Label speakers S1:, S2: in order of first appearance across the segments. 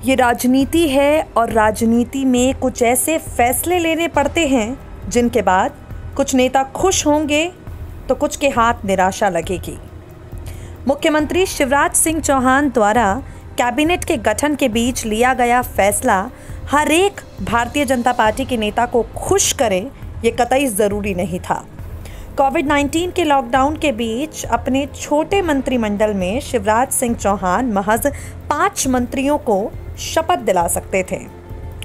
S1: ये राजनीति है और राजनीति में कुछ ऐसे फैसले लेने पड़ते हैं जिनके बाद कुछ नेता खुश होंगे तो कुछ के हाथ निराशा लगेगी। मुख्यमंत्री शिवराज सिंह चौहान द्वारा कैबिनेट के गठन के बीच लिया गया फैसला हर एक भारतीय जनता पार्टी के नेता को खुश करे, ये कतई ज़रूरी नहीं था। कोविड-19 के लॉकडाउन के बीच अपने छोटे मंत्रिमंडल में शिवराज सिंह चौहान महज 5 मंत्रियों को शपथ दिला सकते थे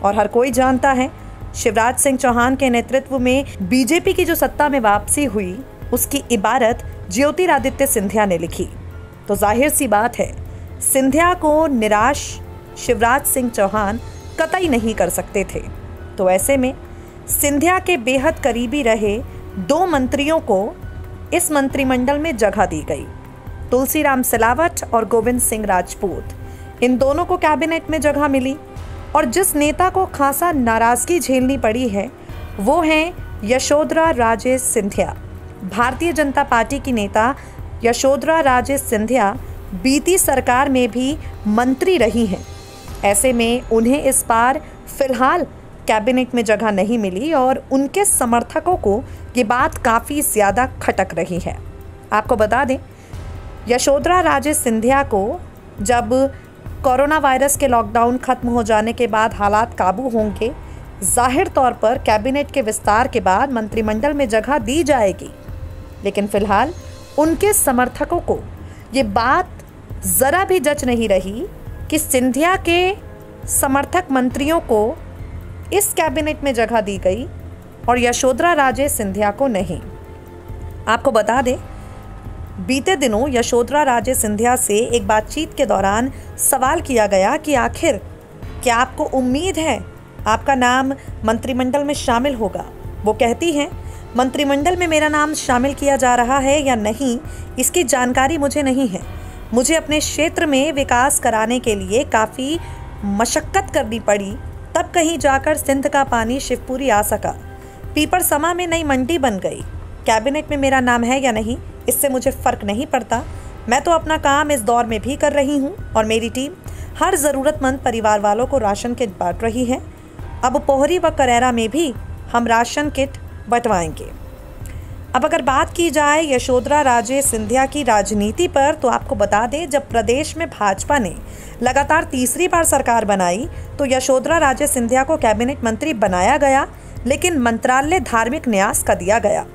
S1: और हर कोई जानता है शिवराज सिंह चौहान के नेतृत्व में बीजेपी की जो सत्ता में वापसी हुई उसकी इबारत ज्योतिरादित्य सिंधिया ने लिखी। तो जाहिर सी बात है सिंधिया को निराश शिवराज सिंह चौहान कतई नहीं कर सकते थे। तो ऐसे में सिंधिया के बेहद करीबी रहे 2 मंत्रियों को इस मंत्रिमंडल में जगह दी गई, तुलसीराम सिलावट और गोविंद सिंह राजपूत। इन दोनों को कैबिनेट में जगह मिली और जिस नेता को खासा नाराजगी झेलनी पड़ी है वो हैं यशोधरा राजे सिंधिया। भारतीय जनता पार्टी की नेता यशोधरा राजे सिंधिया बीती सरकार में भी मंत्री रही हैं। ऐसे में उन्हें इस बार फिलहाल कैबिनेट में जगह नहीं मिली और उनके समर्थकों को ये बात काफ़ी ज़्यादा खटक रही है। आपको बता दें यशोधरा राजे सिंधिया को जब कोरोना वायरस के लॉकडाउन खत्म हो जाने के बाद हालात काबू होंगे, जाहिर तौर पर कैबिनेट के विस्तार के बाद मंत्रिमंडल में जगह दी जाएगी। लेकिन फिलहाल उनके समर्थकों को ये बात ज़रा भी जच नहीं रही कि सिंधिया के समर्थक मंत्रियों को इस कैबिनेट में जगह दी गई और यशोधरा राजे सिंधिया को नहीं। आपको बता दें बीते दिनों यशोधरा राजे सिंधिया से एक बातचीत के दौरान सवाल किया गया कि आखिर क्या आपको उम्मीद है आपका नाम मंत्रिमंडल में शामिल होगा। वो कहती हैं मंत्रिमंडल में मेरा नाम शामिल किया जा रहा है या नहीं इसकी जानकारी मुझे नहीं है। मुझे अपने क्षेत्र में विकास कराने के लिए काफ़ी मशक्क़त करनी पड़ी, तब कहीं जाकर सिंध का पानी शिवपुरी आ सका। पीपरसमा में नई मंडी बन गई। कैबिनेट में मेरा नाम है या नहीं इससे मुझे फ़र्क नहीं पड़ता। मैं तो अपना काम इस दौर में भी कर रही हूँ और मेरी टीम हर ज़रूरतमंद परिवार वालों को राशन किट बांट रही है। अब पोहरी व करेरा में भी हम राशन किट बंटवाएंगे। अब अगर बात की जाए यशोधरा राजे सिंधिया की राजनीति पर तो आपको बता दें जब प्रदेश में भाजपा ने लगातार तीसरी बार सरकार बनाई तो यशोधरा राजे सिंधिया को कैबिनेट मंत्री बनाया गया, लेकिन मंत्रालय धार्मिक न्यास का दिया गया।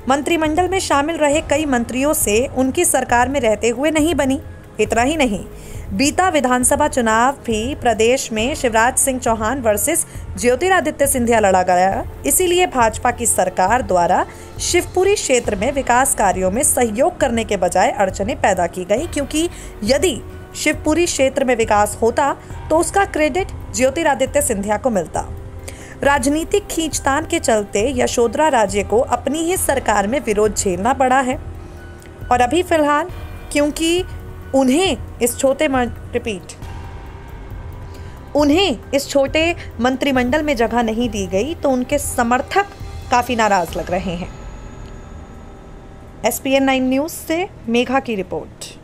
S1: मंत्रिमंडल में शामिल रहे कई मंत्रियों से उनकी सरकार में रहते हुए नहीं बनी। इतना ही नहीं, बीता विधानसभा चुनाव भी प्रदेश में शिवराज सिंह चौहान वर्सेस ज्योतिरादित्य सिंधिया लड़ा गया। इसीलिए भाजपा की सरकार द्वारा शिवपुरी क्षेत्र में विकास कार्यों में सहयोग करने के बजाय अड़चनें पैदा की गई, क्योंकि यदि शिवपुरी क्षेत्र में विकास होता तो उसका क्रेडिट ज्योतिरादित्य सिंधिया को मिलता। राजनीतिक खींचतान के चलते यशोधरा राजे को अपनी ही सरकार में विरोध झेलना पड़ा है और अभी फिलहाल क्योंकि उन्हें इस छोटे मंत्रिमंडल में जगह नहीं दी गई तो उनके समर्थक काफ़ी नाराज लग रहे हैं। SPN 9 न्यूज़ से मेघा की रिपोर्ट।